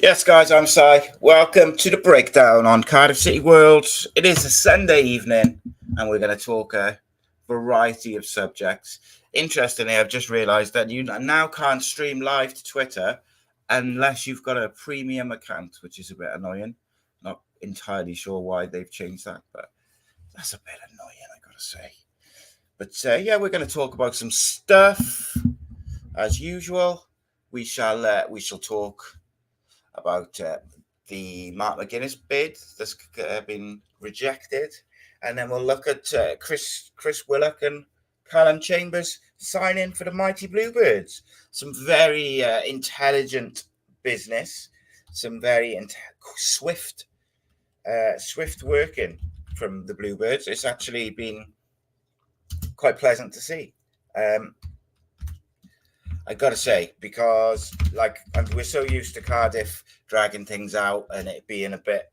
Yes, guys, I'm Si. Welcome to the breakdown on Cardiff City World. It is a Sunday evening, and we're going to talk a variety of subjects. Interestingly, I've just realised that you now can't stream live to Twitter unless you've got a premium account, which is a bit annoying. Not entirely sure why they've changed that, but that's a bit annoying, I got to say. But yeah, we're going to talk about some stuff as usual. We shall talk about the Mark McGuiness bid that's been rejected, and then we'll look at Chris Willock and Callum Chambers signing for the mighty Bluebirds. Some very intelligent business, some very swift working from the Bluebirds. It's actually been quite pleasant to see. I got to say, because we're so used to Cardiff dragging things out and it being a bit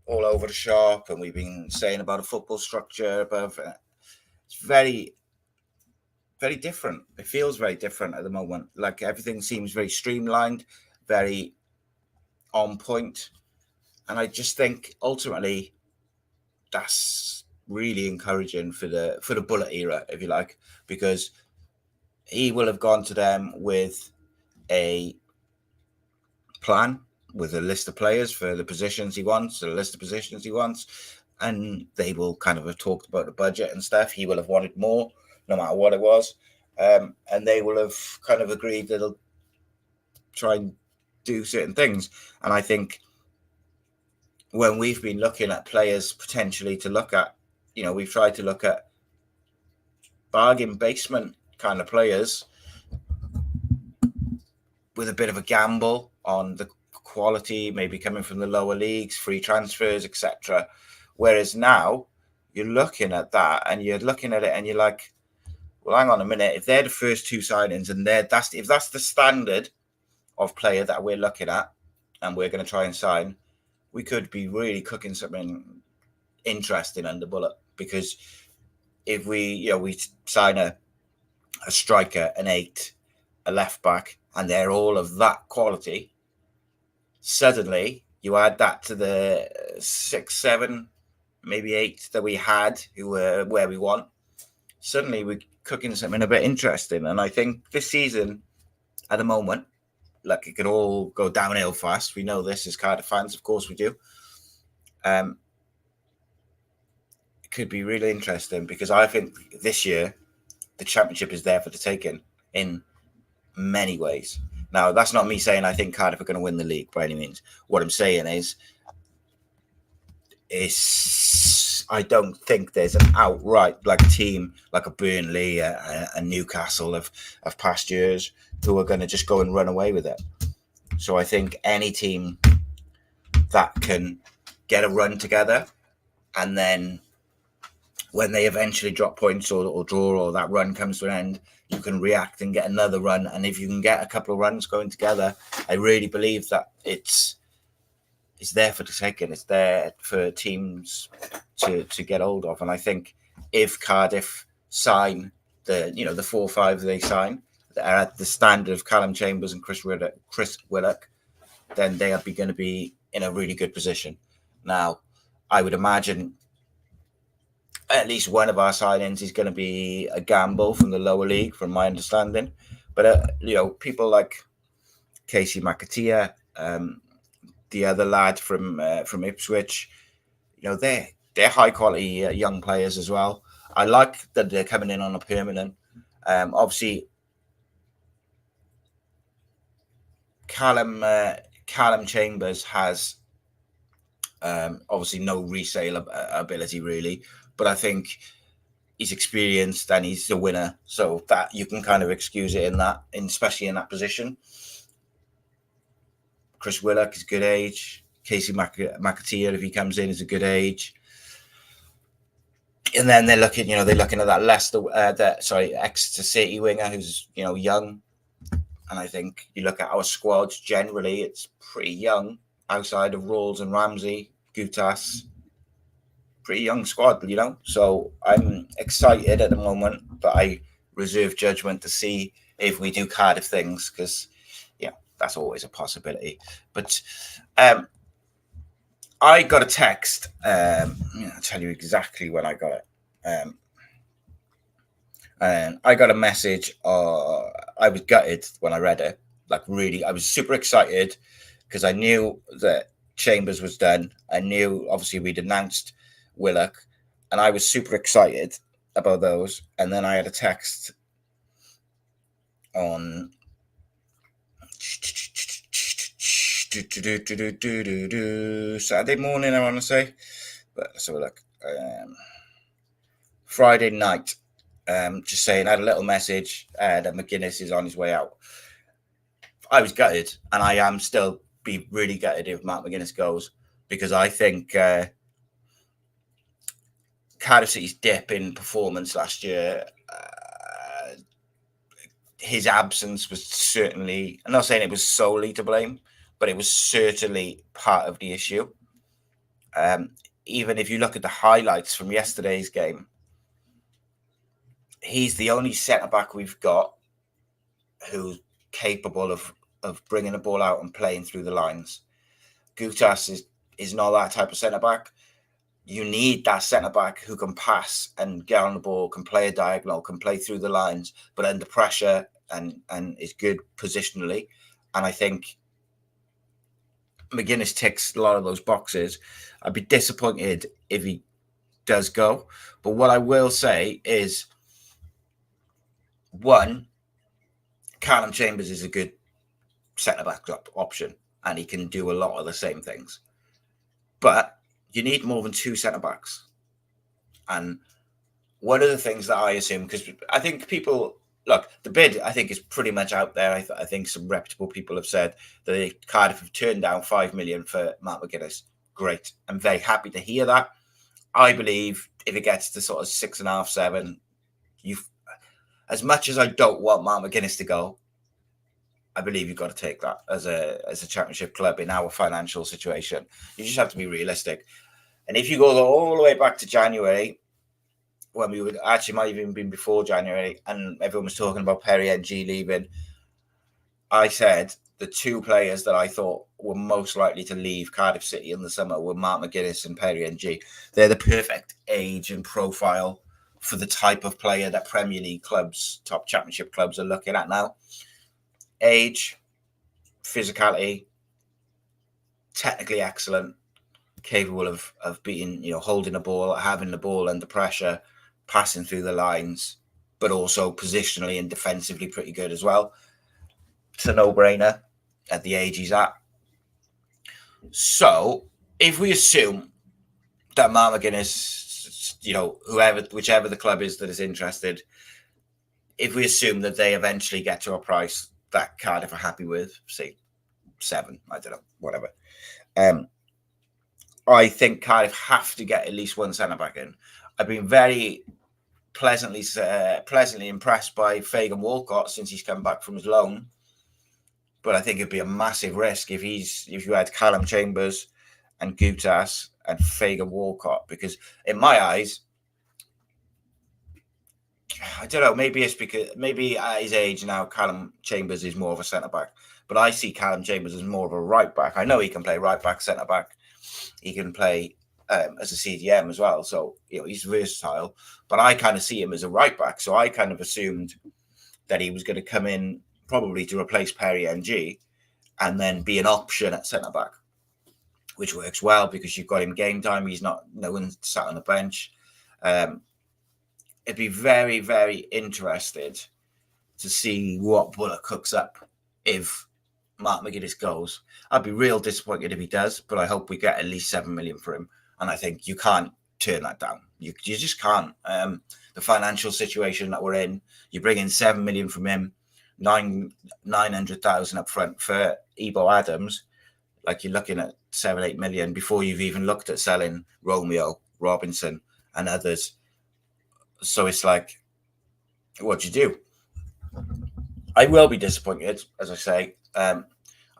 all over the shop, and we've been saying about a football structure above. It's very, very different. It feels very different at the moment. Like everything seems very streamlined, very on point, and I just think ultimately that's really encouraging for the Bullet era, if you like, because he will have gone to them with a plan, with a list of players for the positions he wants, a list of positions he wants, and they will kind of have talked about the budget and stuff. He will have wanted more, no matter what it was, and they will have kind of agreed that they'll try and do certain things. And I think when we've been looking at players potentially to look at, we've tried to look at bargain basement kind of players with a bit of a gamble on the quality, maybe coming from the lower leagues, free transfers, etc. Whereas now you're looking at that and you're looking at it and you're like, well, hang on a minute. If they're the first two signings and if that's the standard of player that we're looking at and we're going to try and sign, we could be really cooking something interesting under Bullet. Because if we sign a striker, an 8, a left back, and they're all of that quality, suddenly you add that to the 6, 7, maybe 8 that we had who were where we want. Suddenly we're cooking something a bit interesting. And I think this season, at the moment, like it could all go downhill fast. We know this as Cardiff fans, of course we do. It could be really interesting because I think this year the championship is there for the taking in many ways. Now, that's not me saying I think Cardiff are going to win the league by any means. What I'm saying is I don't think there's an outright team like a Burnley, a Newcastle of past years who are going to just go and run away with it. So I think any team that can get a run together and then when they eventually drop points or draw or that run comes to an end, you can react and get another run. And if you can get a couple of runs going together, I really believe that it's there for the taking. It's there for teams to get hold of. And I think if Cardiff sign the 4 or 5 they sign that are at the standard of Callum Chambers and Chris Willock, then they are going to be in a really good position. Now, I would imagine at least one of our signings is going to be a gamble from the lower league, from my understanding. But, people like Casey McAteer, the other lad from Ipswich, they're high quality young players as well. I like that they're coming in on a permanent. Obviously, Callum Chambers has obviously no resale ability really, but I think he's experienced and he's a winner, so that you can kind of excuse it especially in that position. Chris Willock is good age. Casey McAteer, if he comes in, is a good age. And then they're looking at that Exeter City winger who's young. And I think you look at our squads generally, it's pretty young outside of Rawls and Ramsey, Gutas. Pretty young squad, So I'm excited at the moment, but I reserve judgment to see if we do Cardiff things because, that's always a possibility. But I got a text. I'll tell you exactly when I got it. And I got a message. I was gutted when I read it. Like, really, I was super excited because I knew that Chambers was done. I knew, obviously, we'd announced Wilock, and I was super excited about those. And then I had a text on Saturday morning, I want to say, but let's have a look. Friday night, just saying, I had a little message that McGuiness is on his way out. I was gutted, and I am still be really gutted if Matt McGuiness goes, because I think Cardiff City's dip in performance last year, his absence was certainly, I'm not saying it was solely to blame, but it was certainly part of the issue. Even if you look at the highlights from yesterday's game, he's the only centre-back we've got who's capable of bringing the ball out and playing through the lines. Gutas is not that type of centre-back. You need that centre-back who can pass and get on the ball, can play a diagonal, can play through the lines, but under pressure and is good positionally. And I think McGuiness ticks a lot of those boxes. I'd be disappointed if he does go. But what I will say is, one, Callum Chambers is a good centre-back option, and he can do a lot of the same things. But you need more than two centre-backs. And one of the things that I assume, because I think people, look, the bid, I think, is pretty much out there. I think some reputable people have said that Cardiff have turned down $5 million for Matt McGuiness. Great. I'm very happy to hear that. I believe if it gets to sort of 6.5, 7, as much as I don't want Matt McGuiness to go, I believe you've got to take that as a championship club in our financial situation. You just have to be realistic. And if you go all the way back to January, when we would actually might have even been before January, and everyone was talking about Perry NG leaving, I said the two players that I thought were most likely to leave Cardiff City in the summer were Matt McGuiness and Perry NG. They're the perfect age and profile for the type of player that Premier League clubs, top championship clubs, are looking at now. Age, physicality, technically excellent, capable of being, holding the ball, having the ball under pressure, passing through the lines, but also positionally and defensively pretty good as well. It's a no-brainer at the age he's at. So if we assume that Matt McGuiness, whichever the club is that is interested, if we assume that they eventually get to a price that Cardiff are happy with, say 7, I don't know, whatever. I think Cardiff have to get at least one centre-back in. I've been very pleasantly impressed by Fagan Walcott since he's come back from his loan. But I think it'd be a massive risk if you had Callum Chambers and Gutas and Fagan Walcott, because in my eyes, I don't know, maybe it's because at his age now, Callum Chambers is more of a centre-back. But I see Callum Chambers as more of a right-back. I know he can play right-back, centre-back. He can play as a CDM as well. So, he's versatile. But I kind of see him as a right-back. So I kind of assumed that he was going to come in probably to replace Perry NG and then be an option at centre-back, which works well because you've got him game time. He's no one sat on the bench. It'd be very, very interested to see what Wilock cooks up if Matt McGuiness goes. I'd be real disappointed if he does, but I hope we get at least 7 million for him. And I think you can't turn that down. You just can't. The financial situation that we're in, you bring in 7 million from him, 900,000 up front for Ebo Adams, like you're looking at 7-8 million before you've even looked at selling Romeo, Robinson, and others. So it's like, what do you do? I will be disappointed, as I say. I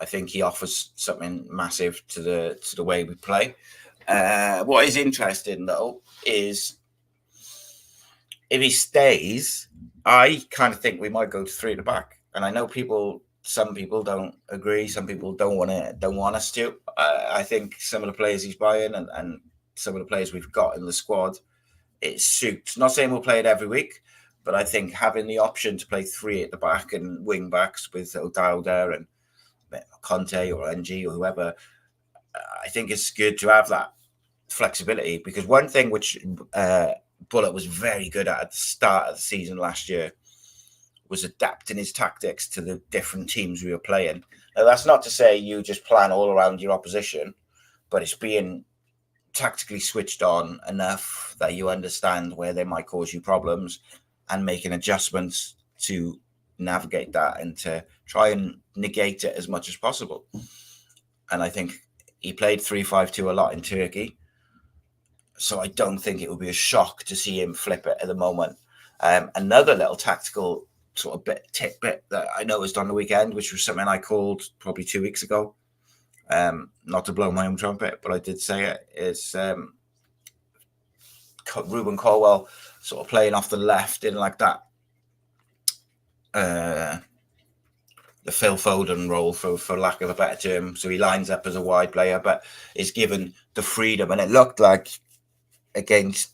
think he offers something massive to the way we play. What is interesting, though, is if he stays, I kind of think we might go to 3 at the back. And I know people some people don't agree. Some people don't want us to. I think some of the players he's buying and some of the players we've got in the squad, it suits. Not saying we'll play it every week, but I think having the option to play 3 at the back and wing backs with O'Dowd there and Conte or NG or whoever, I think it's good to have that flexibility, because one thing which Bullock was very good at the start of the season last year was adapting his tactics to the different teams we were playing. Now, that's not to say you just plan all around your opposition, but it's being tactically switched on enough that you understand where they might cause you problems and making adjustments to navigate that and to try and negate it as much as possible. And I think he played 3-5-2 a lot in Turkey, so I don't think it would be a shock to see him flip it at the moment. Another little tactical sort of tidbit that I noticed on the weekend, which was something I called probably 2 weeks ago, not to blow my own trumpet, but I did say it, is Ruben Colwell sort of playing off the left in like that the Phil Foden role, for lack of a better term. So he lines up as a wide player, but is given the freedom. And it looked like against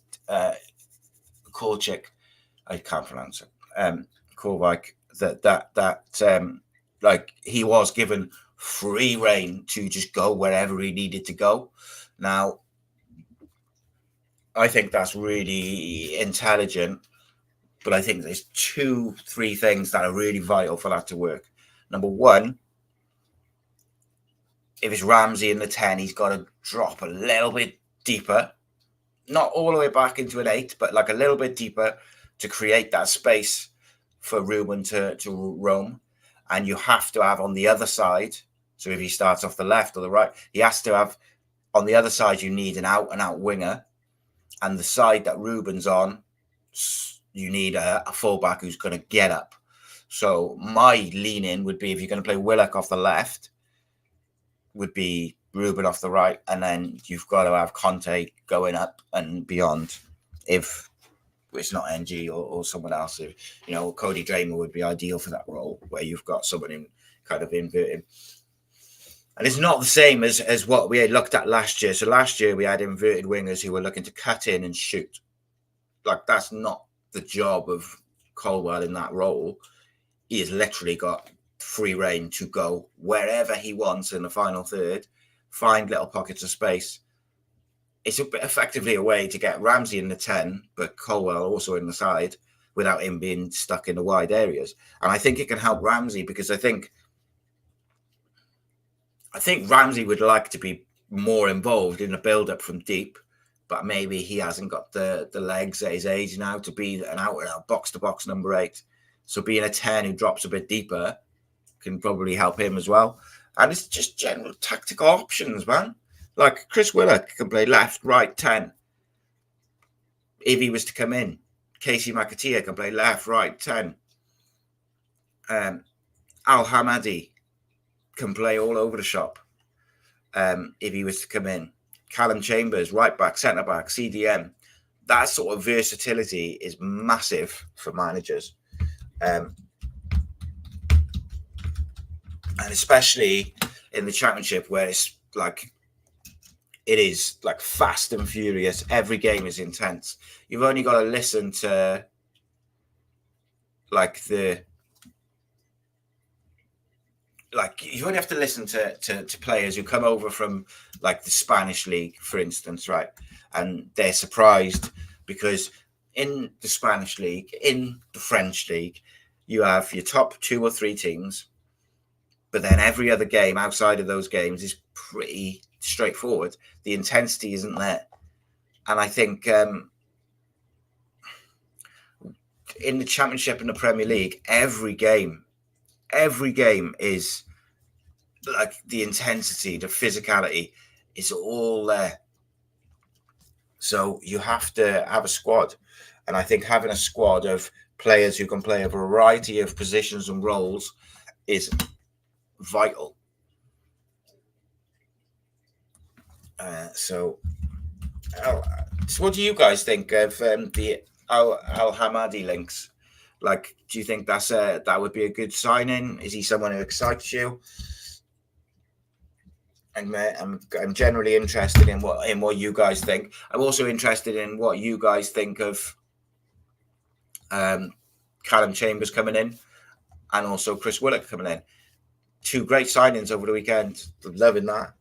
Korchik, I can't pronounce it, Korvik, that like he was given free reign to just go wherever he needed to go. Now, I think that's really intelligent, but I think there's 2-3 things that are really vital for that to work. Number one, if it's Ramsey in the 10, he's got to drop a little bit deeper, not all the way back into an 8, but like a little bit deeper to create that space for Ruben to roam. And you have to have on the other side, so if he starts off the left or the right, he has to have on the other side, you need an out-and-out winger. And the side that Ruben's on, you need a fullback who's going to get up. So my lean-in would be, if you're going to play Wilock off the left, would be Ruben off the right, and then you've got to have Conte going up and beyond. If it's not NG or someone else, if, you know, Cody Dramer would be ideal for that role, where you've got someone in kind of inverting. And it's not the same as what we had looked at last year. So last year we had inverted wingers who were looking to cut in and shoot. Like, that's not the job of Colwell in that role. He has literally got free reign to go wherever he wants in the final third, find little pockets of space. It's effectively a way to get Ramsey in the 10, but Colwell also in the side, without him being stuck in the wide areas. And I think it can help Ramsey, because I think Ramsey would like to be more involved in the build-up from deep, but maybe he hasn't got the legs at his age now to be an out-and-out box-to-box number 8. So being a 10 who drops a bit deeper can probably help him as well. And it's just general tactical options, man. Like Chris Willock can play left, right, 10. If he was to come in, Casey McAteer can play left, right, 10. Al Hamadi can play all over the shop if he was to come in. Callum Chambers, right back, centre back, CDM. That sort of versatility is massive for managers. And especially in the Championship, where it's like, it is like fast and furious. Every game is intense. You've only got to listen to you only have to listen to players who come over from like the Spanish league, for instance, right? And they're surprised because in the Spanish league, in the French league, you have your top 2 or 3 teams, but then every other game outside of those games is pretty straightforward. The intensity isn't there. And I think in the Championship and the Premier League, every game is like the intensity, the physicality is all there. So you have to have a squad. And I think having a squad of players who can play a variety of positions and roles is vital. So what do you guys think of the Al Hamadi links? Like, do you think that would be a good signing? Is he someone who excites you? And I'm generally interested in what you guys think. I'm also interested in what you guys think of Callum Chambers coming in, and also Chris Willock coming in. Two great signings over the weekend. Loving that.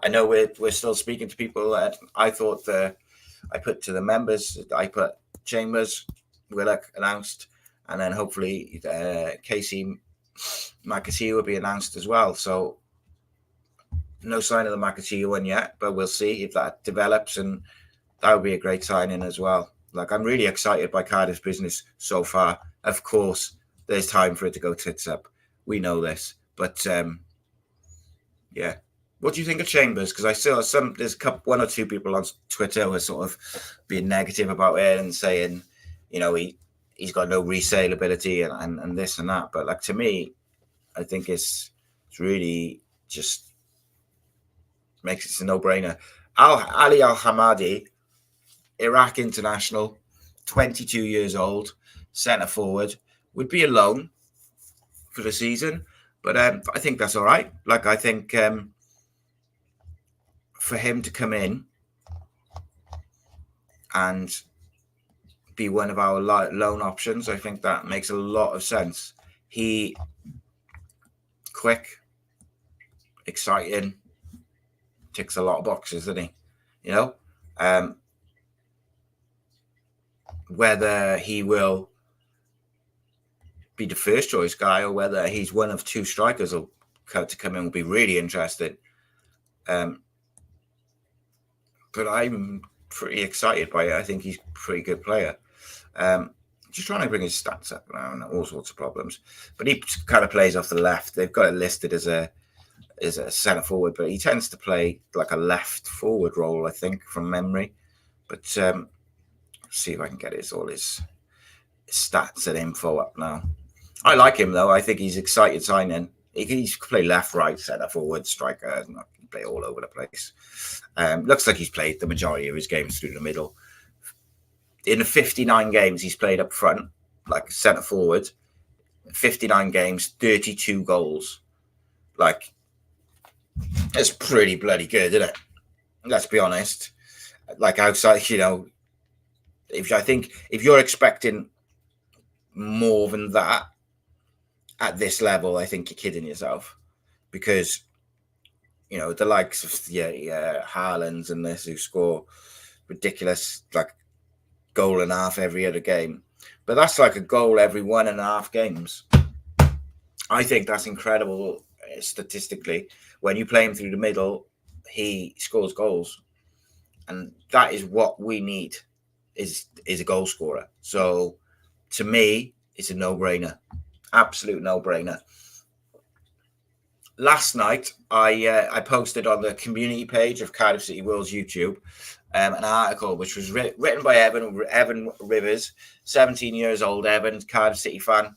I know we're still speaking to people. I thought I put to the members. I put Chambers, Willock announced, and then hopefully Casey McAtee will be announced as well. So no sign of the McAtee one yet, but we'll see if that develops, and that would be a great signing as well. Like, I'm really excited by Cardiff's business so far. Of course, there's time for it to go tits up. We know this, but yeah. What do you think of Chambers? Because I saw there's one or two people on Twitter who are sort of being negative about it and saying, he's got no resale ability and this and that. But like, to me, I think it's really just makes it a no-brainer. Ali Al-Hamadi, Iraq international, 22 years old, centre forward, would be a loan for the season, but I think that's all right. Like, I think for him to come in and be one of our loan options, I think that makes a lot of sense. He quick, exciting, ticks a lot of boxes, doesn't he? Whether he will be the first choice guy or whether he's one of two strikers to come in will be really interesting. But I'm pretty excited by it. I think he's a pretty good player. Just trying to bring his stats up now and all sorts of problems. But he kind of plays off the left. They've got it listed as a centre forward, but he tends to play like a left forward role, I think, from memory. But see if I can get all his stats and info up now. I like him, though. I think he's excited signing. He can play left, right, centre forward, striker. He can play all over the place. Looks like he's played the majority of his games through the middle. In the 59 games he's played up front, like centre forward, 59 games, 32 goals. Like, that's pretty bloody good, isn't it? Let's be honest. Like, outside, if you're expecting more than that at this level, I think you're kidding yourself, because the likes of Haalands and this, who score ridiculous like goal and a half every other game, but that's like a goal every 1.5 games. I think that's incredible statistically. When you play him through the middle, he scores goals, and that is what we need. Is a goal scorer. So to me, it's a no-brainer, absolute no-brainer. Last night, I posted on the community page of Cardiff City World's YouTube an article which was written by Evan Rivers, 17 years old. Evan, Cardiff City fan,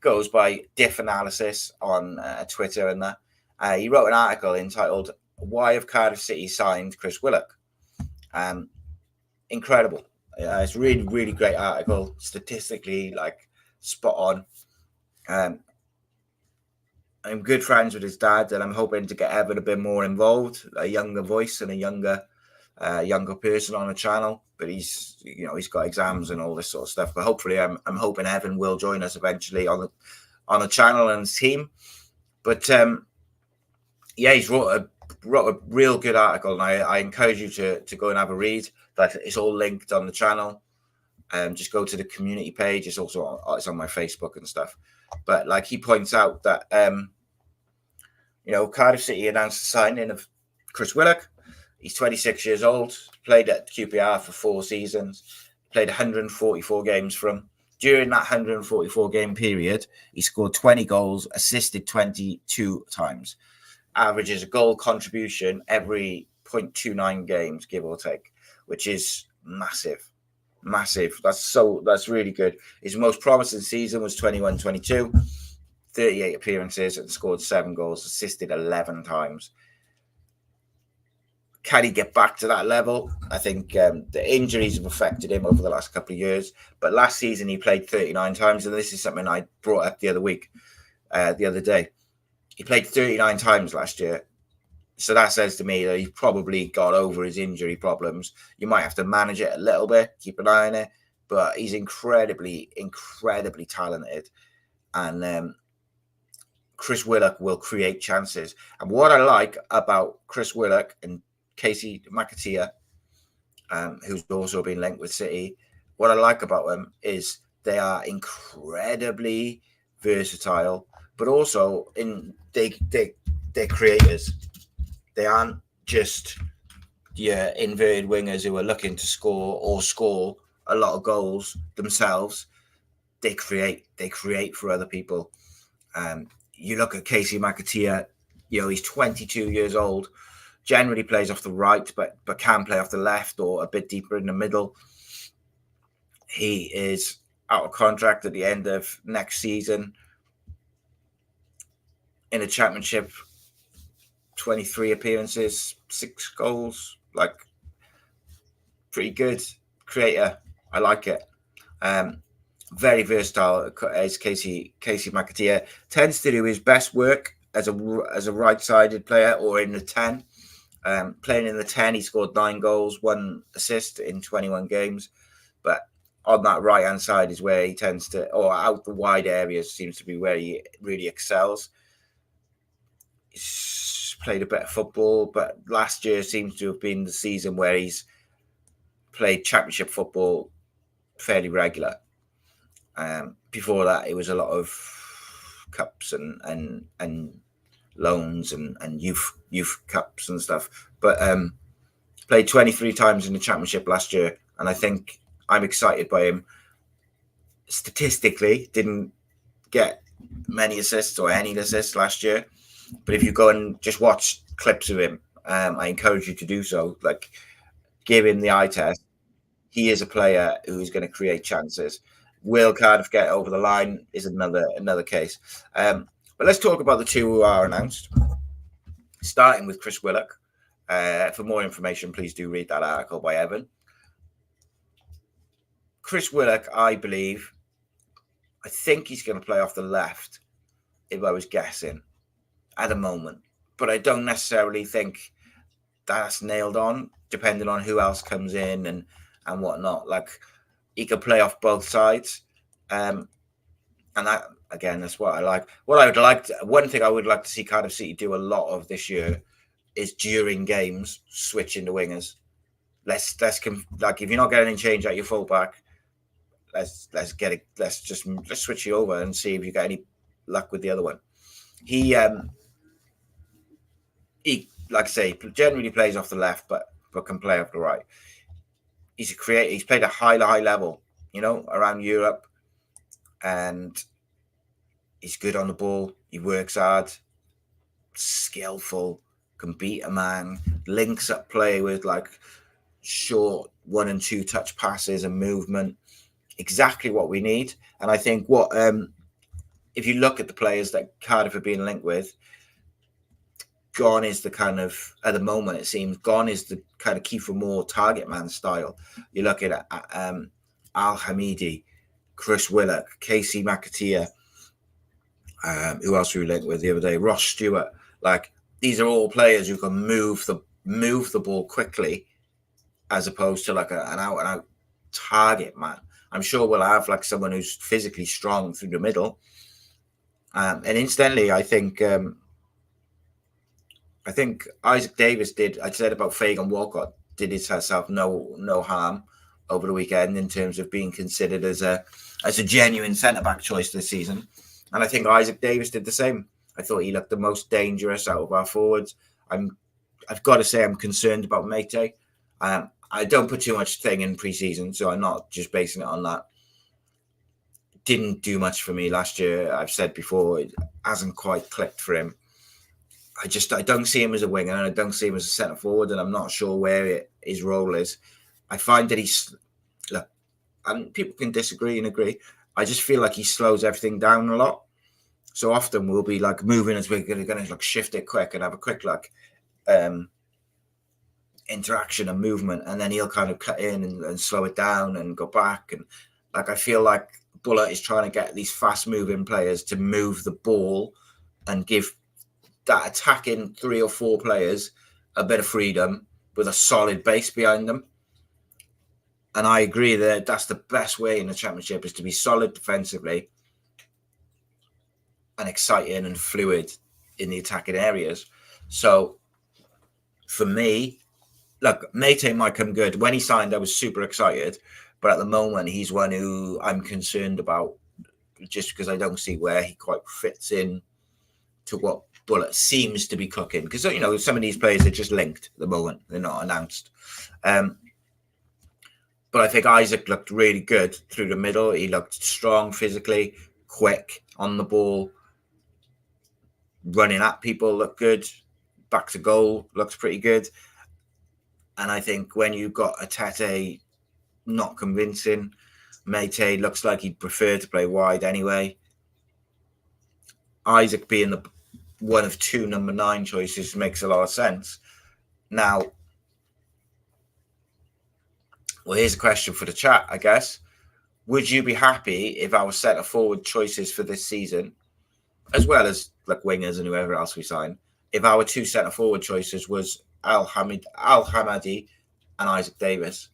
goes by Diff Analysis on Twitter, and that he wrote an article entitled "Why Have Cardiff City Signed Chris Willock?" Incredible. It's really, really great article, statistically like spot on. I'm good friends with his dad, and I'm hoping to get Evan a bit more involved, a younger voice and a younger person on the channel. But he's got exams and all this sort of stuff. But hopefully, I'm hoping Evan will join us eventually on the channel and his team. But he's wrote a real good article, and I encourage you to go and have a read. That it's all linked on the channel. Just go to the community page. It's also it's on my Facebook and stuff. But like, he points out that Cardiff City announced the signing of Chris Willock. He's 26 years old. Played at QPR for 4 seasons. Played 144 games for him. During that 144 game period, he scored 20 goals, assisted 22 times. Averages a goal contribution every 0.29 games, give or take, which is massive. That's really good. His most promising season was 21-22, 38 appearances and scored 7 goals, assisted 11 times. Can he get back to that level? I think the injuries have affected him over the last couple of years. But last season he played 39 times, and this is something I brought up the other day. He played 39 times last year. So that says to me that he's probably got over his injury problems. You might have to manage it a little bit, keep an eye on it. But he's incredibly, incredibly talented. And Chris Willock will create chances. And what I like about Chris Willock and Casey McAteer, who's also been linked with City, what I like about them is they are incredibly versatile, but also they're creators. They aren't just inverted wingers who are looking to score a lot of goals themselves. They create for other people. You look at Casey McAteer, he's 22 years old, generally plays off the right, but can play off the left or a bit deeper in the middle. He is out of contract at the end of next season. In a championship, 23 appearances, 6 goals, like pretty good creator. I like it. Very versatile as Casey McAteer. Tends to do his best work as a right-sided player or in the 10. Playing in the 10, he scored 9 goals, 1 assist in 21 games. But on that right-hand side is where he tends to, or out the wide areas seems to be where he really excels. He's played a bit of football, but last year seems to have been the season where he's played championship football fairly regular. Before that, it was a lot of cups and loans and youth cups and stuff. But played 23 times in the championship last year, and I think I'm excited by him. Statistically, didn't get many assists or any assists last year, but if you go and just watch clips of him, I encourage you to do so. Like, give him the eye test. He is a player who's going to create chances. Will Cardiff get over the line is another case. But let's talk about the 2 who are announced. Starting with Chris Willock. For more information, please do read that article by Evan. Chris Willock, I think he's going to play off the left, if I was guessing, at the moment. But I don't necessarily think that's nailed on, depending on who else comes in and whatnot. Like, he could play off both sides. And that, again, that's what I like. One thing I would like to see Cardiff City do a lot of this year is during games, switching the wingers. Let's if you're not getting any change at your fullback, let's switch you over and see if you get any luck with the other one. He like I say, generally plays off the left, but can play off the right. He's a creator. He's played at high level, around Europe, and he's good on the ball. He works hard, skillful, can beat a man, links up play with like short 1 and 2 touch passes and movement. Exactly what we need. And I think if you look at the players that Cardiff have been linked with, Gone is the kind of, at the moment it seems, Gone is the kind of Kiefer Moore target man style. You look at Al Hamidi, Chris Willock, Casey McAteer, who else were we linked with the other day? Ross Stewart. Like, these are all players who can move the ball quickly, as opposed to like an out and out target man. I'm sure we'll have like someone who's physically strong through the middle. And incidentally, I think Isaac Davis I said about Fagan Walcott, did herself no harm over the weekend in terms of being considered as a genuine centre-back choice this season. And I think Isaac Davis did the same. I thought he looked the most dangerous out of our forwards. I've got to say I'm concerned about Mate. I don't put too much thing in pre-season, so I'm not just basing it on that. Didn't do much for me last year. I've said before, it hasn't quite clicked for him. I don't see him as a winger, and I don't see him as a centre forward, and I'm not sure where his role is. I find that and people can disagree and agree. I just feel like he slows everything down a lot. So often we'll be like moving as we're going to like shift it quick and have a quick interaction and movement, and then he'll kind of cut in and slow it down and go back. And like, I feel like Bullard is trying to get these fast moving players to move the ball and give that attacking 3 or 4 players a bit of freedom with a solid base behind them. And I agree that that's the best way in the Championship, is to be solid defensively and exciting and fluid in the attacking areas. So for me, look, Mate might come good. When he signed, I was super excited. But at the moment, he's one who I'm concerned about, just because I don't see where he quite fits in to what Bullard seems to be cooking. Because, you know, some of these players are just linked at the moment. They're not announced. But I think Isaac looked really good through the middle. He looked strong physically, quick on the ball, running at people looked good. Back to goal looks pretty good. And I think when you've got a Tete not convincing, Mate looks like he'd prefer to play wide anyway. Isaac being the one of 2 number 9 choices makes a lot of sense. Now, well, here's a question for the chat, I guess. Would you be happy if our centre forward choices for this season, as well as like wingers and whoever else we sign, if our 2 centre forward choices was Al Hamadi and Isaac Davis?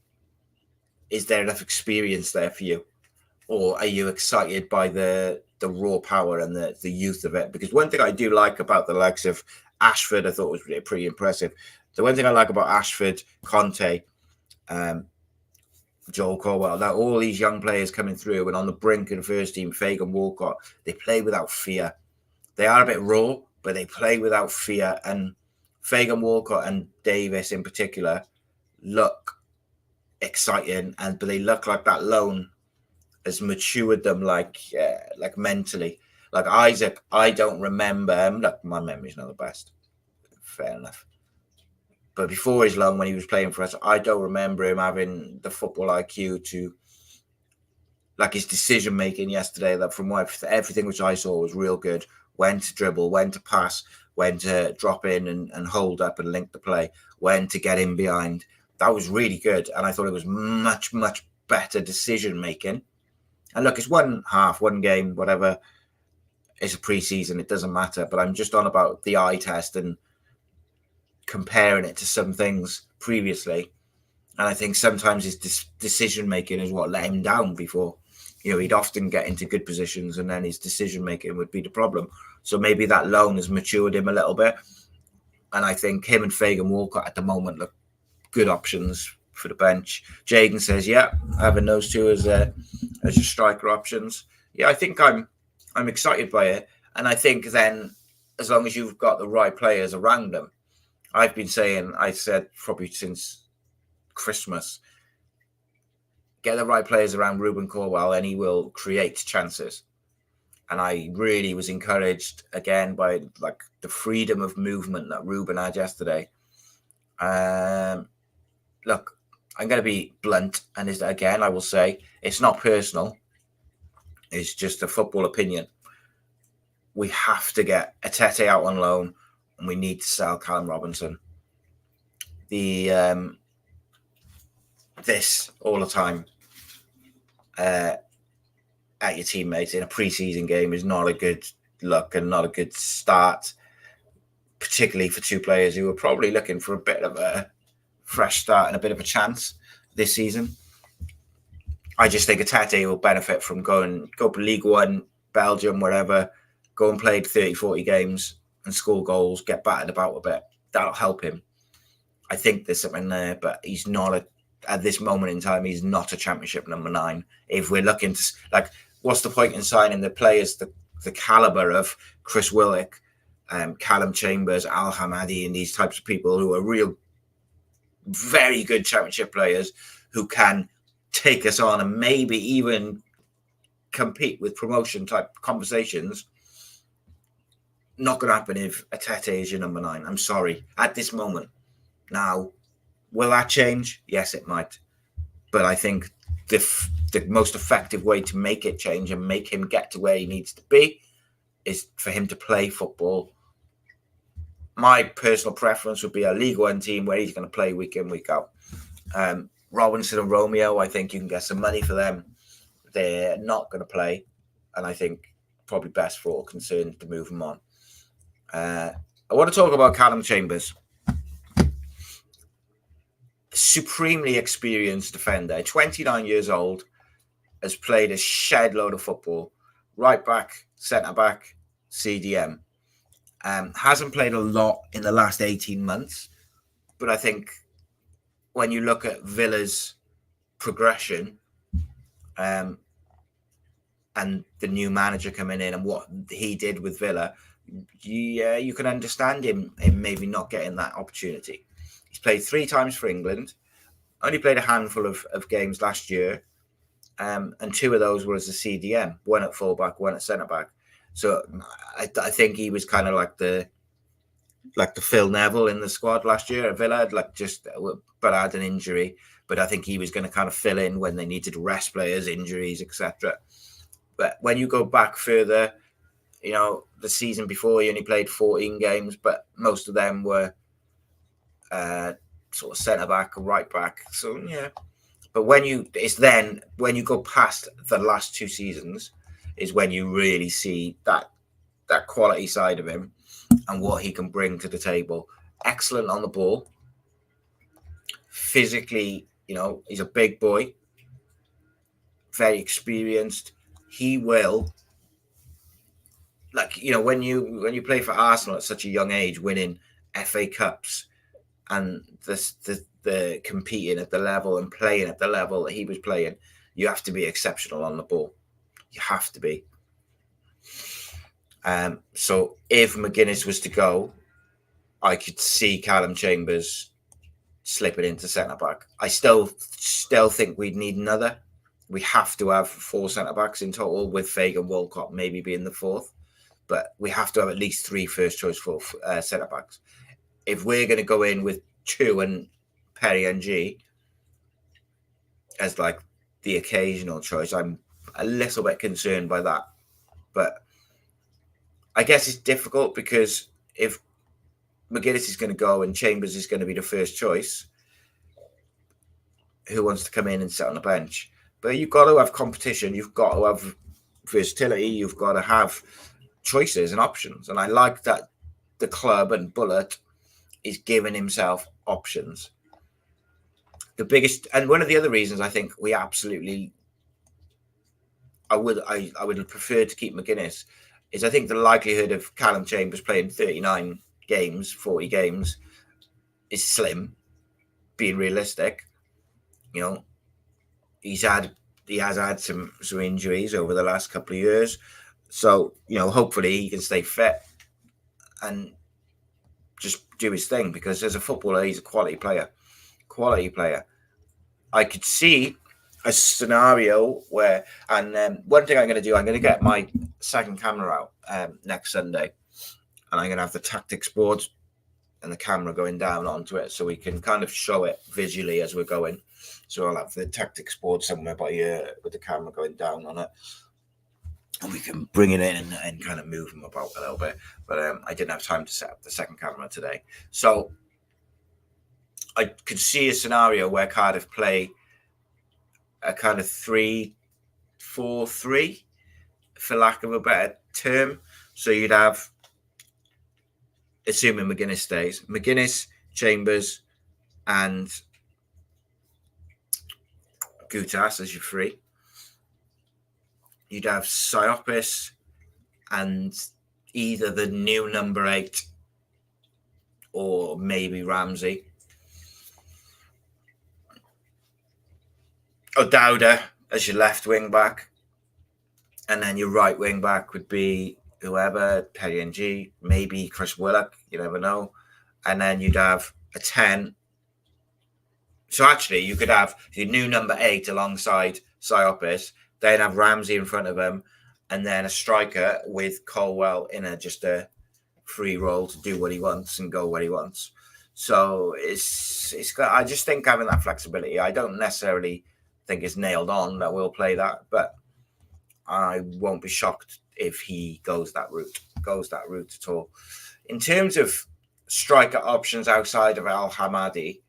Is there enough experience there for you? Or are you excited by the raw power and the youth of it? Because one thing I do like about the likes of Ashford, I thought was pretty impressive. The one thing I like about Ashford, Conte, Joel Colwell, that all these young players coming through and on the brink of the first team, Fagan, Walcott, they play without fear. They are a bit raw, but they play without fear. And Fagan, Walcott and Davis in particular look exciting, but they look like that loan has matured them like mentally. Like Isaac, I don't remember. Look, my memory's not the best. Fair enough. But before his loan, when he was playing for us, I don't remember him having the football IQ to, like his decision making yesterday. That from everything which I saw was real good. When to dribble, when to pass, when to drop in and hold up and link the play, when to get in behind. That was really good. And I thought it was much, much better decision making. And look, it's one game, whatever. It's a pre-season. It doesn't matter. But I'm just on about the eye test and comparing it to some things previously. And I think sometimes his decision making is what let him down before. You know, he'd often get into good positions and then his decision making would be the problem. So maybe that loan has matured him a little bit. And I think him and Fagan Walcott at the moment look good options for the bench. Jaden says, yeah, having those 2 as your striker options. Yeah, I think I'm excited by it. And I think then as long as you've got the right players around them, I said probably since Christmas, get the right players around Ruben Corwell and he will create chances. And I really was encouraged again by like the freedom of movement that Ruben had yesterday. Look, I'm going to be blunt, and again, I will say it's not personal. It's just a football opinion. We have to get Atete out on loan, and we need to sell Callum Robinson. This all the time at your teammates in a pre-season game is not a good look and not a good start, particularly for 2 players who are probably looking for a bit of a fresh start and a bit of a chance this season. I just think Atete will benefit from go to League One, Belgium, wherever, go and play 30, 40 games and score goals, get battered about a bit. That'll help him. I think there's something there, but he's not at this moment in time, he's not a Championship number 9. If we're looking to, like, what's the point in signing the players, the caliber of Chris Willock, Callum Chambers, Al Hamadi, and these types of people who are real, very good Championship players who can take us on and maybe even compete with promotion type conversations? Not going to happen if Atete is your number 9. I'm sorry. At this moment. Now, will that change? Yes, it might. But I think the most effective way to make it change and make him get to where he needs to be is for him to play football my personal preference would be a League One team where he's going to play week in, week out. Robinson and Romeo, I think you can get some money for them. They're not going to play, and I think probably best for all concerned to move them on. I want to talk about Callum Chambers. Supremely experienced defender, 29 years old, has played a shed load of football, right back, centre back, CDM. Hasn't played a lot in the last 18 months, but I think when you look at Villa's progression and the new manager coming in and what he did with Villa, you can understand him maybe not getting that opportunity. He's played 3 times for England, only played a handful of games last year, and 2 of those were as a CDM, 1 at fullback, 1 at centre-back. So I think he was kind of like the Phil Neville in the squad last year at Villa, but had an injury. But I think he was going to kind of fill in when they needed to rest players, injuries, etc. But when you go back further, the season before he only played 14 games, but most of them were sort of centre back or right back. So yeah, but when you go past the last 2 seasons, is when you really see that quality side of him and what he can bring to the table. Excellent on the ball. Physically, he's a big boy, very experienced. He will, when you play for Arsenal at such a young age, winning FA Cups and the competing at the level and playing at the level that he was playing, you have to be exceptional on the ball. You have to be. So if McGuiness was to go, I could see Callum Chambers slipping into centre-back. I still think we'd need another. We have to have 4 centre-backs in total, with Fagan Walcott maybe being the 4th. But we have to have at least 3 first-choice centre-backs. If we're going to go in with 2 and Perry and G as like the occasional choice, I'm a little bit concerned by that. But I guess it's difficult because if McGuiness is going to go and Chambers is going to be the first choice, who wants to come in and sit on the bench? But you've got to have competition. You've got to have versatility. You've got to have choices and options. And I like that the club and Bullet is giving himself options. The biggest, and one of the other reasons I think we absolutely, I would have preferred to keep McGuiness, is I think the likelihood of Callum Chambers playing 39 games, 40 games is slim, being realistic. He has had some injuries over the last couple of years. So, hopefully he can stay fit and just do his thing, because as a footballer, he's a quality player. I could see a scenario where, and one thing I'm going to do, I'm going to get my second camera out next Sunday, and I'm going to have the tactics board and the camera going down onto it so we can kind of show it visually as we're going. So I'll have the tactics board somewhere by here with the camera going down on it, and we can bring it in and kind of move them about a little bit. But I didn't have time to set up the second camera today. So I could see a scenario where Cardiff play a kind of 3-4-3, for lack of a better term. So you'd have, assuming McGuiness stays, McGuiness, Chambers, and Gutas as your 3. You'd have Siopis and either the new number 8 or maybe Ramsey. O'Dowda as your left wing back. And then your right wing back would be whoever, Perry and G, maybe Chris Willock, you never know. And then you'd have a 10. So actually, you could have your new number 8 alongside Siopis, then have Ramsey in front of him, and then a striker with Colwell in just a free role to do what he wants and go where he wants. So it's got, I just think having that flexibility, I don't necessarily think it's nailed on that we'll play that, but I won't be shocked if he goes that route at all. In terms of striker options outside of Al Hamadi,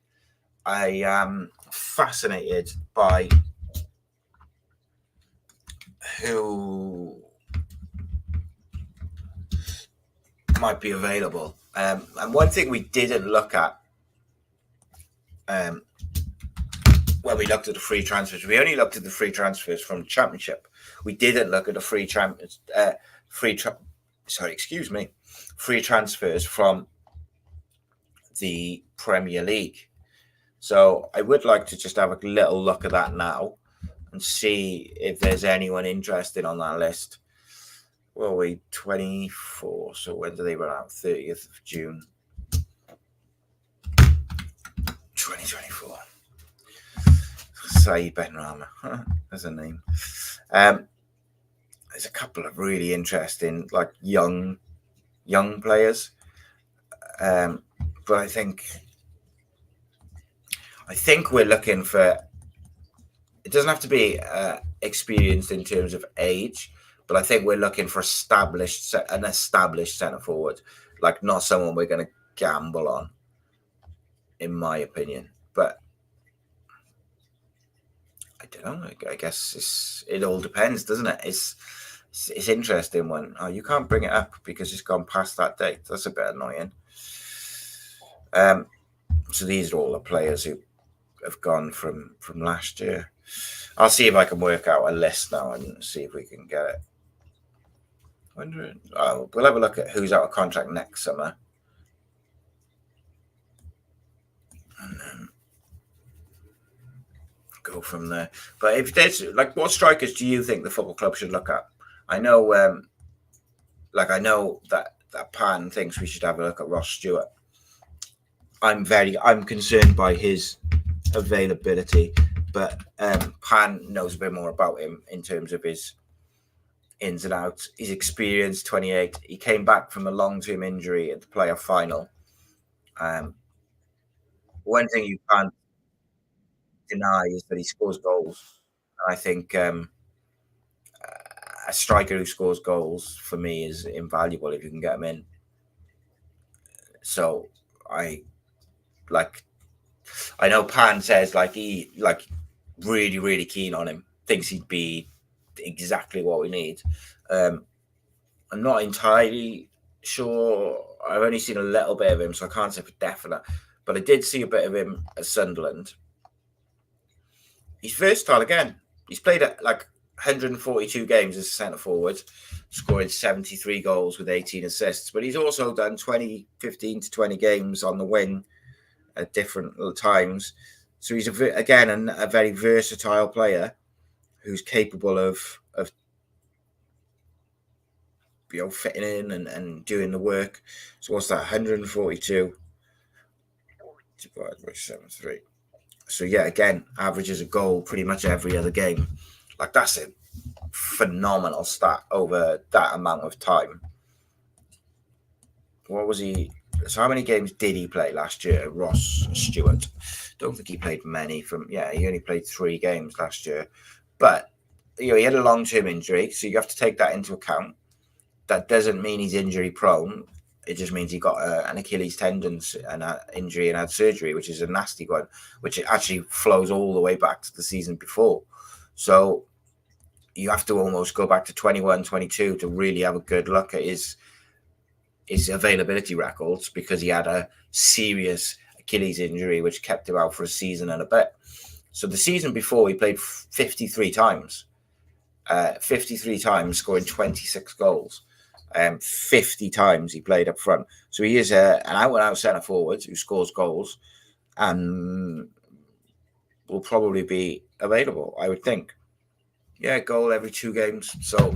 I am fascinated by who might be available. And one thing we didn't look at when we looked at the free transfers, we only looked at the free transfers from the Championship. We didn't look at the free transfers from the Premier League. So I would like to just have a little look at that now and see if there's anyone interested on that list. Well, we 24. So when do they run out? 30th of June, 2024. Saeed Benrahma, that's a name. There's a couple of really interesting, like young players, but I think we're looking for. It doesn't have to be experienced in terms of age, but I think we're looking for an established centre forward, like not someone we're going to gamble on, in my opinion. But I don't know. I guess it all depends, doesn't it? It's interesting when you can't bring it up because it's gone past that date. That's a bit annoying. So these are all the players who have gone from last year. I'll see if I can work out a list now and see if we can get it. We'll have a look at who's out of contract next summer. And then go from there. But if there's what strikers do you think the football club should look at? I know, I know that Pan thinks we should have a look at Ross Stewart. I'm concerned by his availability, but Pan knows a bit more about him in terms of his ins and outs. He's experienced, 28. He came back from a long-term injury at the playoff final. One thing you can't deny is that he scores goals. I think a striker who scores goals for me is invaluable if you can get him in. So I know Pan says he really, really keen on him, thinks he'd be exactly what we need. I'm not entirely sure. I've only seen a little bit of him, so I can't say for definite. But I did see a bit of him at Sunderland. He's versatile again. He's played at 142 games as a centre forward, scoring 73 goals with 18 assists. But he's also done 15 to 20 games on the wing at different times. So he's a very versatile player who's capable of fitting in and doing the work. So what's that? 142 divided by 73. So yeah, again, averages a goal pretty much every other game. That's a phenomenal stat over that amount of time. What was he? So how many games did he play last year, Ross Stewart? Don't think he played many. He only played 3 games last year. But he had a long-term injury, so you have to take that into account. That doesn't mean he's injury prone. It just means he got an Achilles tendon and an injury and had surgery, which is a nasty one, which actually flows all the way back to the season before. So you have to almost go back to 21, 22 to really have a good look at his availability records, because he had a serious Achilles injury, which kept him out for a season and a bit. So the season before, he played 53 times. 53 times, scoring 26 goals. 50 times he played up front. So he is an out-and-out centre forward who scores goals and will probably be available, I would think. Yeah, goal every 2 games. So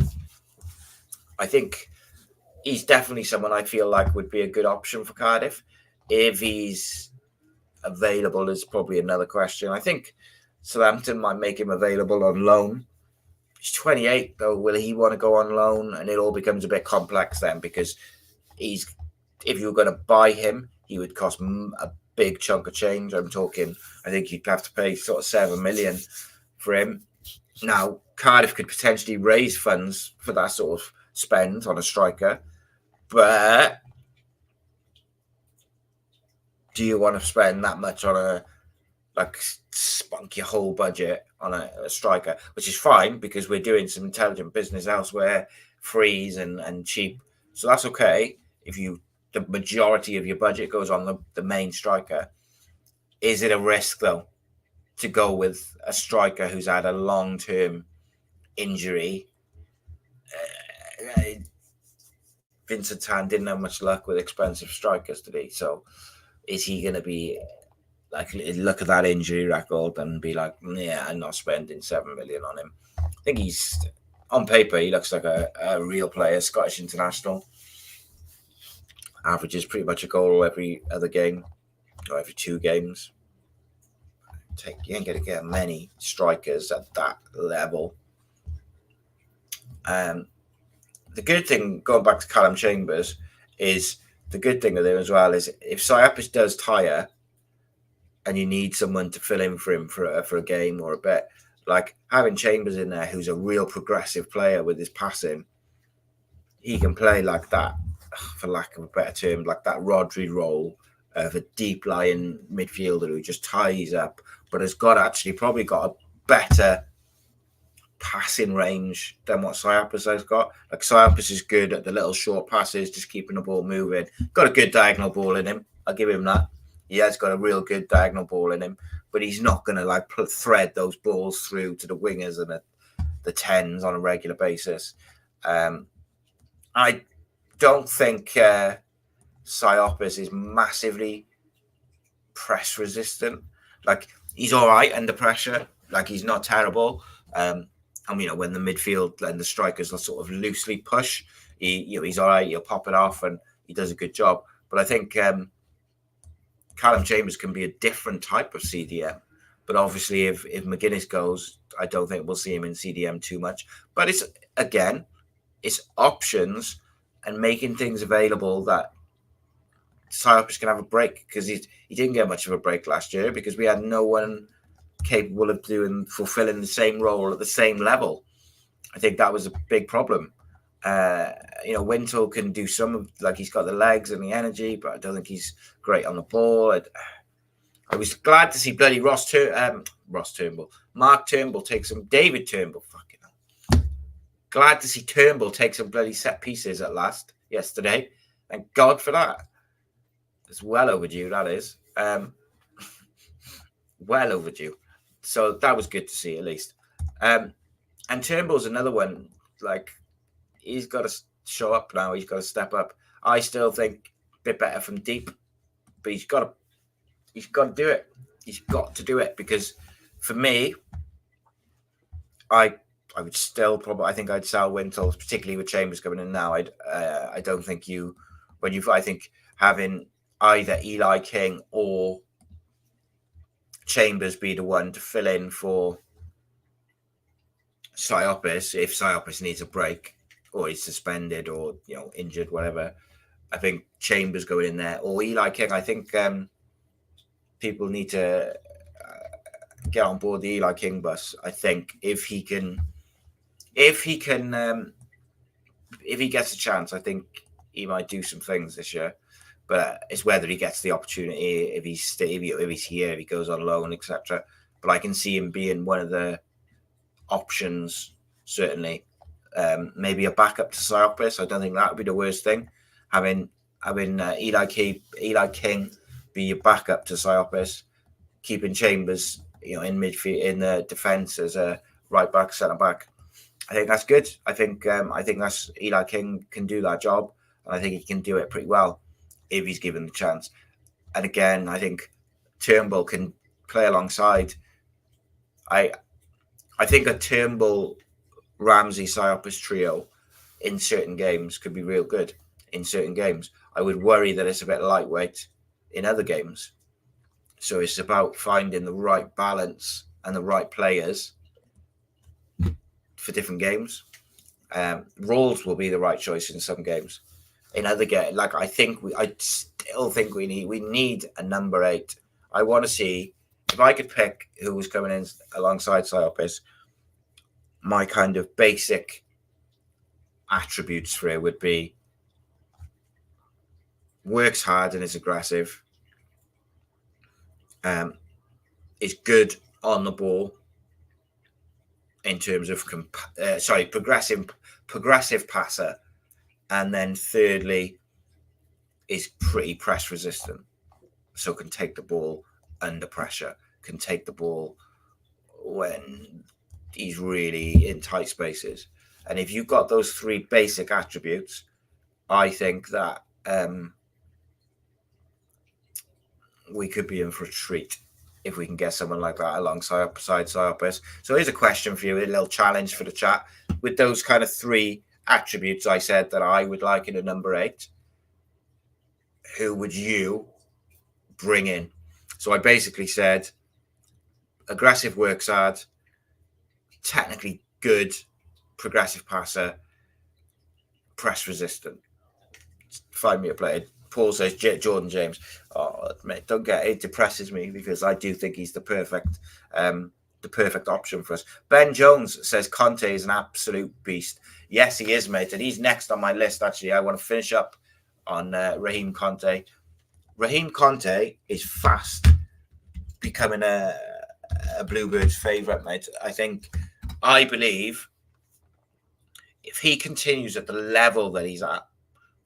I think he's definitely someone I feel like would be a good option for Cardiff. If he's available is probably another question. I think Southampton might make him available on loan. He's 28, though. Will he want to go on loan? And it all becomes a bit complex then, because if you were going to buy him, he would cost a big chunk of change. I think you'd have to pay sort of 7 million for him. Now, Cardiff could potentially raise funds for that sort of spend on a striker, but do you want to spend that much on a spunk your whole budget on a striker, which is fine because we're doing some intelligent business elsewhere, freeze and cheap. So that's okay if the majority of your budget goes on the main striker. Is it a risk though to go with a striker who's had a long-term injury? Vincent Tan didn't have much luck with expensive strikers today, so is he going to be look at that injury record and be like, yeah, I'm not spending 7 million on him? I think he's, on paper, he looks like a real player, Scottish international. Averages pretty much a goal every other game or every 2 games. You ain't going to get many strikers at that level. The good thing, going back to Callum Chambers, is the good thing with him as well is if Siopis does tire and you need someone to fill in for him for a game or a bit, like having Chambers in there, who's a real progressive player with his passing, he can play like that, for lack of a better term, like that Rodri role of a deep lying midfielder who just ties up, but has probably got a better passing range than what Siopis has got. Like Siopis is good at the little short passes, just keeping the ball moving. Got a good diagonal ball in him. I'll give him that. He has got a real good diagonal ball in him, but he's not going to thread those balls through to the wingers and the 10s on a regular basis. I don't think Siopis is massively press resistant. Like he's all right under pressure. Like he's not terrible. When the midfield and the strikers will sort of loosely push, he's all right. He'll pop it off and he does a good job. But I think Callum Chambers can be a different type of CDM. But obviously, if McGuiness goes, I don't think we'll see him in CDM too much. But it's options and making things available that Siopis can have a break, because he didn't get much of a break last year because we had no one capable of fulfilling the same role at the same level. I think that was a big problem. Wintle can do he's got the legs and the energy, but I don't think he's great on the ball. I was glad to see bloody Mark Turnbull take some, David Turnbull, fucking hell. Glad to see Turnbull take some bloody set pieces at last yesterday. Thank God for that. It's well overdue, that is. Well overdue. So that was good to see, at least. And Turnbull's another one. Like, he's got to show up now. He's got to step up. I still think a bit better from deep, but he's got to do it. He's got to do it, because for me, I would still probably, I think I'd sell Wintle, particularly with Chambers coming in now. I don't think I think having either Eli King or Chambers be the one to fill in for Siopis if Siopis needs a break or he's suspended or injured, whatever. I think Chambers going in there, or Eli King. I think people need to get on board the Eli King bus. I think if he gets a chance, I think he might do some things this year. But it's whether he gets the opportunity, if he's here, if he goes on loan, etc. But I can see him being one of the options, certainly. Maybe a backup to Siopis. I don't think that would be the worst thing. Having Eli King be your backup to Siopis, keeping Chambers, in midfield, in the defence as a right back, centre back. I think that's good. I think that's Eli King can do that job, and I think he can do it pretty well if he's given the chance. And again, I think Turnbull can play alongside. I think a Turnbull, Ramsey, Siopis trio in certain games could be real good. In certain games, I would worry that it's a bit lightweight in other games. So it's about finding the right balance and the right players for different games. Rawls will be the right choice in some games. In other games, I still think we need a number 8. I want to see, if I could pick who was coming in alongside Siopis, my kind of basic attributes for it would be works hard and is aggressive, is good on the ball in terms of progressive passer, and then thirdly is pretty press resistant, so can take the ball under pressure, can take the ball when he's really in tight spaces. And if you've got those three basic attributes, I think that we could be in for a treat if we can get someone like that alongside Cyopus. So here's a question for you, a little challenge for the chat. With those kind of three attributes I said that I would like in a number 8, who would you bring in? So I basically said aggressive, works hard, technically good, progressive passer, press resistant. Find me a player. Paul says Jordan James. Oh, mate, don't get it. Depresses me because I do think he's the perfect option for us. Ben Jones says Conte is an absolute beast. Yes, he is, mate, and he's next on my list. Actually, I want to finish up on Raheem Conte. Raheem Conte is fast becoming a Bluebirds favourite, mate. I believe if he continues at the level that he's at,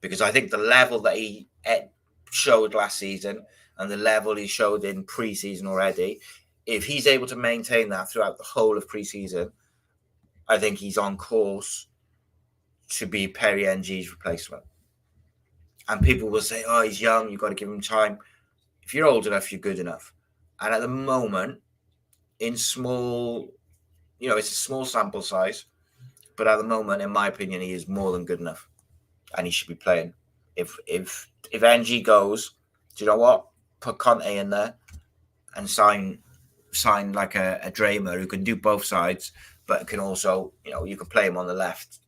because I think the level that he showed last season and the level he showed in pre-season already, if he's able to maintain that throughout the whole of pre-season, I think he's on course to be Perry NG's replacement. And people will say, oh, he's young, you've got to give him time. If you're old enough, you're good enough. And at the moment, in small, it's a small sample size, but at the moment, in my opinion, he is more than good enough. And he should be playing. If NG goes, do you know what? Put Conte in there and sign like a Dramer who can do both sides, but can also, you can play him on the left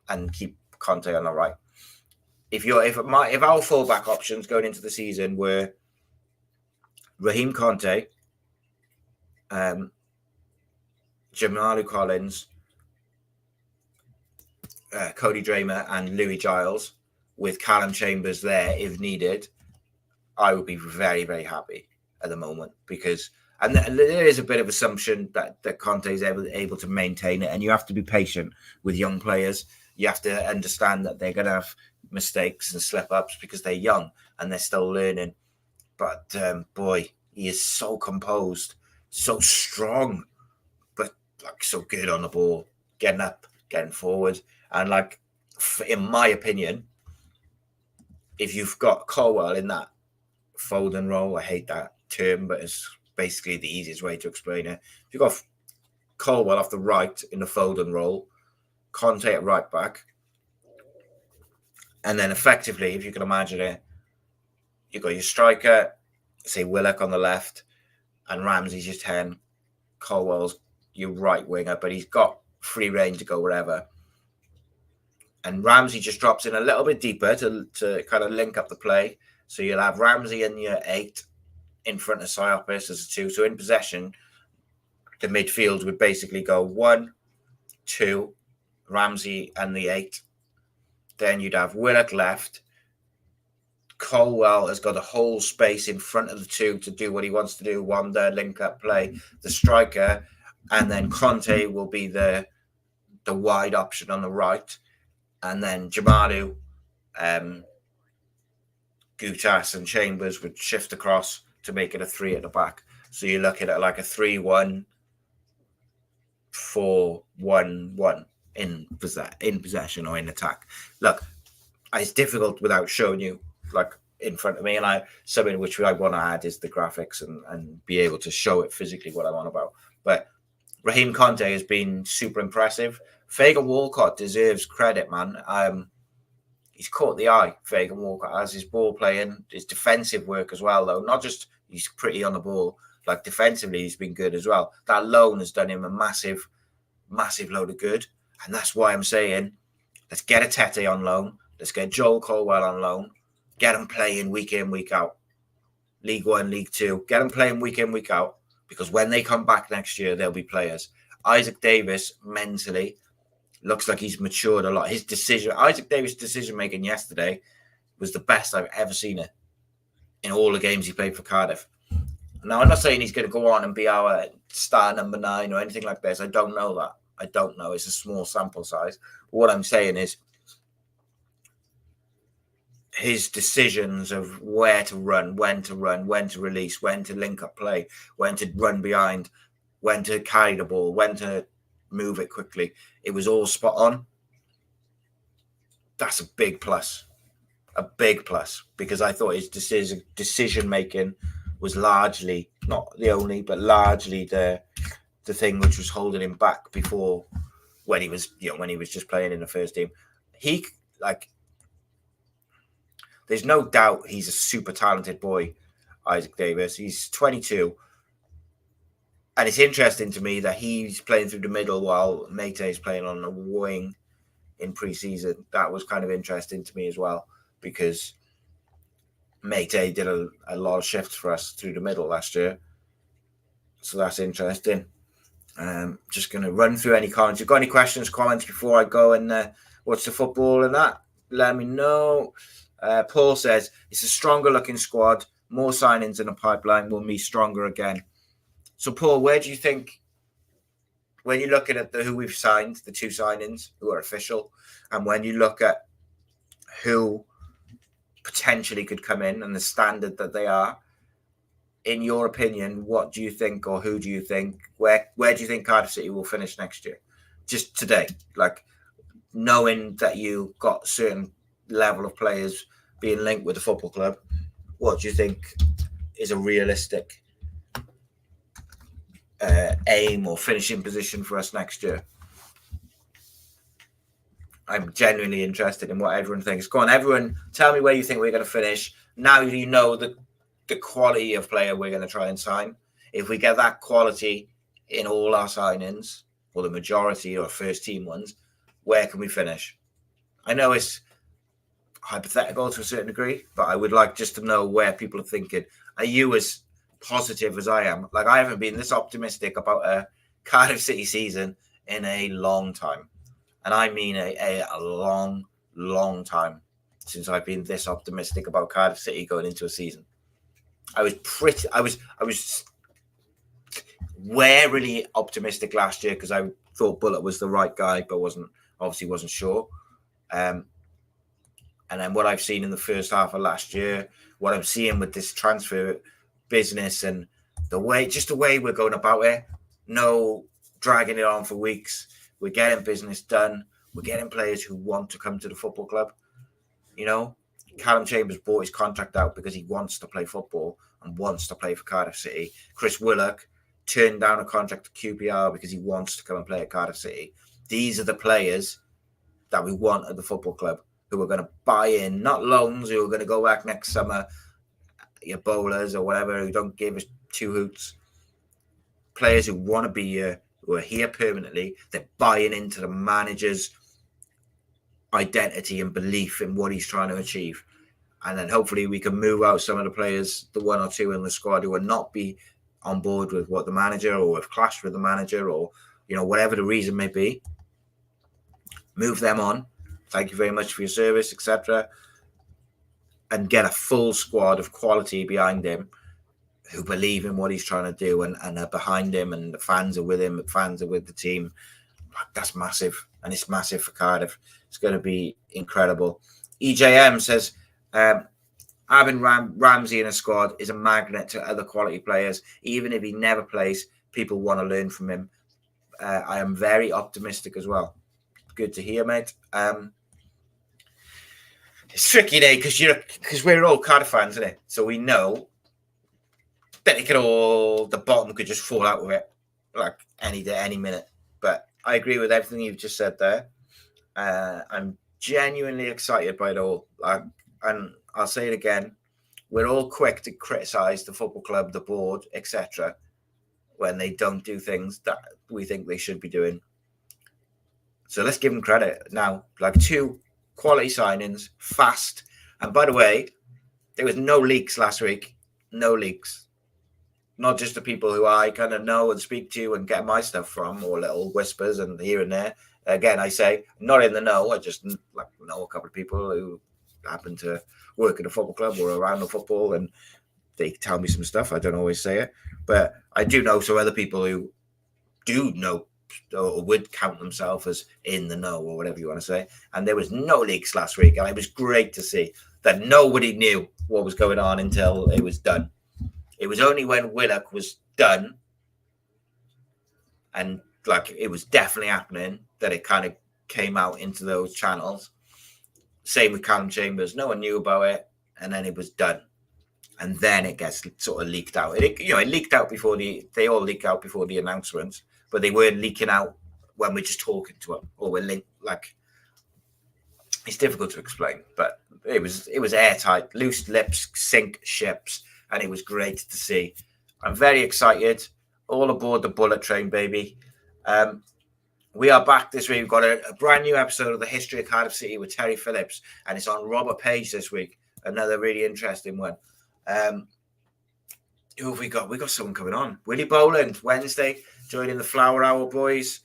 and keep Conte on the right. If our fallback options going into the season were Raheem Conte, Jamalu Collins, Cody Dramer and Louis Giles with Callum Chambers there if needed, I would be very, very happy at the moment because and there is a bit of assumption that Conte is able to maintain it, and you have to be patient with young players. You have to understand that they're going to have mistakes and slip-ups because they're young and they're still learning. But boy, he is so composed, so strong, but like so good on the ball, getting up, getting forward. And like, in my opinion, if you've got Colwell in that folding role, I hate that term, but it's basically the easiest way to explain it. If you've got Colwell off the right in the folding role, Conte at right back, and then effectively, if you can imagine it, you've got your striker, say Wilock on the left, and Ramsey's your 10, Colwell's your right winger, but he's got free reign to go wherever. And Ramsey just drops in a little bit deeper to kind of link up the play. So you'll have Ramsey in your 8 in front of Cyopus as a 2. So in possession, the midfield would basically go 1, 2, Ramsey and the 8. Then you'd have Wilock left. Colwell has got a whole space in front of the 2 to do what he wants to do, wander, link up play, the striker. And then Conte will be the wide option on the right. And then Jamalu, Gutas and Chambers would shift across to make it a 3 at the back. So you're looking at like a 3-1, 4-1-1 in possession or in attack. Look, it's difficult without showing you like in front of me. And something which I want to add is the graphics and be able to show it physically what I'm on about. But Raheem Conte has been super impressive. Fagan Walcott deserves credit, man. He's caught the eye, Fagan Walcott, as his ball playing, his defensive work as well, though. Not just he's pretty on the ball, like defensively he's been good as well. That loan has done him a massive, massive load of good. And that's why I'm saying, let's get a Tete on loan. Let's get Joel Colwell on loan. Get him playing week in, week out. League One, League Two. Get them playing week in, week out. Because when they come back next year, they'll be players. Isaac Davis, mentally, looks like he's matured a lot. Isaac Davis' decision-making yesterday was the best I've ever seen it in all the games he played for Cardiff. Now, I'm not saying he's going to go on and be our star number 9 or anything like this. I don't know that. I don't know. It's a small sample size. But what I'm saying is his decisions of where to run, when to release, when to link up play, when to run behind, when to carry the ball, when to move it quickly. It was all spot on. That's a big plus. A big plus, because I thought his decision making was largely, not the only, but largely the thing which was holding him back before, when he was just playing in the first team. There's no doubt he's a super talented boy, Isaac Davis. He's 22. And it's interesting to me that he's playing through the middle while Mate is playing on the wing in pre-season. That was kind of interesting to me as well, because Mate did a lot of shifts for us through the middle last year. So that's interesting. Just going to run through any comments. If you've got any questions, comments before I go and watch the football and that, let me know. Paul says, it's a stronger looking squad. More signings in the pipeline will be stronger again. So, Paul, where do you think, when you're looking at who we've signed, the 2 signings who are official, and when you look at who potentially could come in and the standard that they are, in your opinion, what do you think, or who do you think, where do you think Cardiff City will finish next year? Just today, like knowing that you got a certain level of players being linked with the football club, what do you think is a realistic aim or finishing position for us next year? I'm genuinely interested in what everyone thinks. Go on, everyone, tell me where you think we're going to finish. Now you know the quality of player we're going to try and sign. If we get that quality in all our signings, or the majority or first team ones, where can we finish? I know it's hypothetical to a certain degree, but I would like just to know where people are thinking. Are you as positive as I am? Like, I haven't been this optimistic about a Cardiff City season in a long time. And I mean a long, long time since I've been this optimistic about Cardiff City going into a season. I was warily optimistic last year because I thought Bullock was the right guy, but wasn't sure. And then what I've seen in the first half of last year, what I'm seeing with this transfer business and the way we're going about it, no dragging it on for weeks. We're getting business done. We're getting players who want to come to the football club. You know, Callum Chambers bought his contract out because he wants to play football and wants to play for Cardiff City. Chris Willock turned down a contract to QPR because he wants to come and play at Cardiff City. These are the players that we want at the football club, who are going to buy in, not loans, who are going to go back next summer, your bowlers or whatever, who don't give us 2 hoots. Players who want to be here, who are here permanently, they're buying into the manager's identity and belief in what he's trying to achieve. And then hopefully we can move out some of the players, the 1 or 2 in the squad who will not be on board with what the manager, or have clashed with the manager, or, you know, whatever the reason may be. Move them on. Thank you very much for your service, etc. And get a full squad of quality behind him who believe in what he's trying to do and are behind him, and the fans are with him, the fans are with the team. That's massive. And it's massive for Cardiff. It's going to be incredible. EJM says, having Ramsey in a squad is a magnet to other quality players. Even if he never plays, people want to learn from him. I am very optimistic as well. Good to hear, mate. It's tricky, because we're all Cardiff fans, isn't it? So we know that the bottom could just fall out with it, like any day, any minute. But I agree with everything you've just said there. I'm genuinely excited by it all. And I'll say it again, we're all quick to criticise the football club, the board, etc., when they don't do things that we think they should be doing. So let's give them credit now. Like 2 quality signings, fast. And by the way, there was no leaks last week. No leaks. Not just the people who I kind of know and speak to and get my stuff from, or little whispers and here and there. Again, I say, not in the know. I just know a couple of people who happen to work at a football club or around the football, and they tell me some stuff. I don't always say it, but I do know some other people who do know or would count themselves as in the know or whatever you want to say. And there was no leaks last week, and it was great to see that nobody knew what was going on until it was done. It was only when Wilock was done and like it was definitely happening that it kind of came out into those channels. Same with Callum Chambers. No one knew about it, and then it was done. And then it gets sort of leaked out. It leaked out before they all leak out before the announcements, but they weren't leaking out when we're just talking to them or we're linked. Like, it's difficult to explain, but it was airtight, loose lips, sink ships, and it was great to see. I'm very excited. All aboard the bullet train, baby. We are back this week. We've got a brand new episode of the History of Cardiff City with Terry Phillips, and it's on Robert Page this week. Another really interesting one. Who have we got? We got someone coming on. Willie Boland, Wednesday, joining the Flower Hour boys.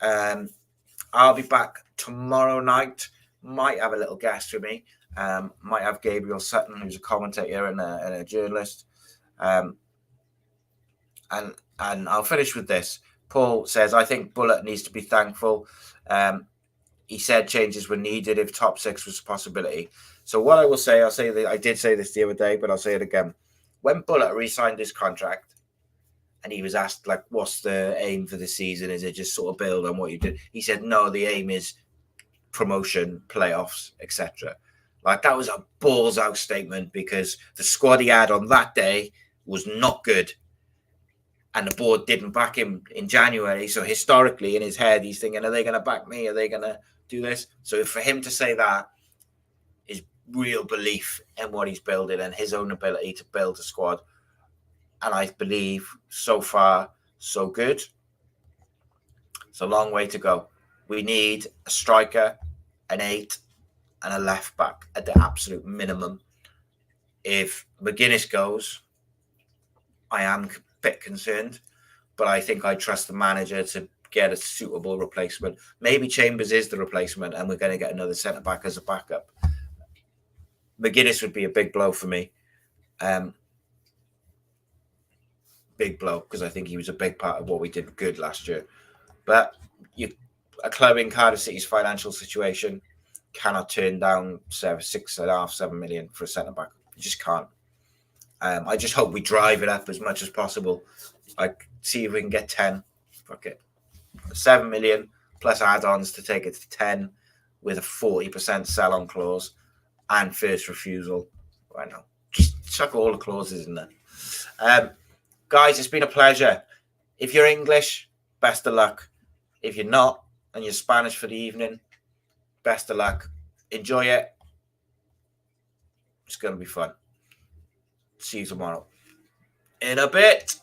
I'll be back tomorrow night. Might have a little guest for me. Might have Gabriel Sutton, who's a commentator and a journalist. And I'll finish with this. Paul says, I think Bullet needs to be thankful. He said changes were needed if top six was a possibility. So what I will say, I'll say that I did say this the other day, but I'll say it again. When Bullet re-signed his contract and he was asked, like, what's the aim for the season? Is it just sort of build on what you did? He said, no, the aim is promotion, playoffs, etc. Like, that was a balls out statement because the squad he had on that day was not good. And the board didn't back him in January. So historically, in his head, he's thinking, are they going to back me? Are they going to do this? So for him to say that is real belief in what he's building and his own ability to build a squad. And I believe so far, so good. It's a long way to go. We need a striker, an 8, and a left back at the absolute minimum. If McGuiness goes, I am bit concerned, but I think I trust the manager to get a suitable replacement. Maybe Chambers is the replacement and we're going to get another centre-back as a backup. McGuiness would be a big blow for me. Big blow, because I think he was a big part of what we did good last year. But a club in Cardiff City's financial situation cannot turn down 6.5-7 million for a centre-back. You just can't. I just hope we drive it up as much as possible. Like, see if we can get 10. Fuck it. 7 million plus add-ons to take it to 10 with a 40% sell-on clause and first refusal. I know. Just chuck all the clauses in there. Guys, it's been a pleasure. If you're English, best of luck. If you're not and you're Spanish for the evening, best of luck. Enjoy it. It's going to be fun. See you tomorrow. In a bit.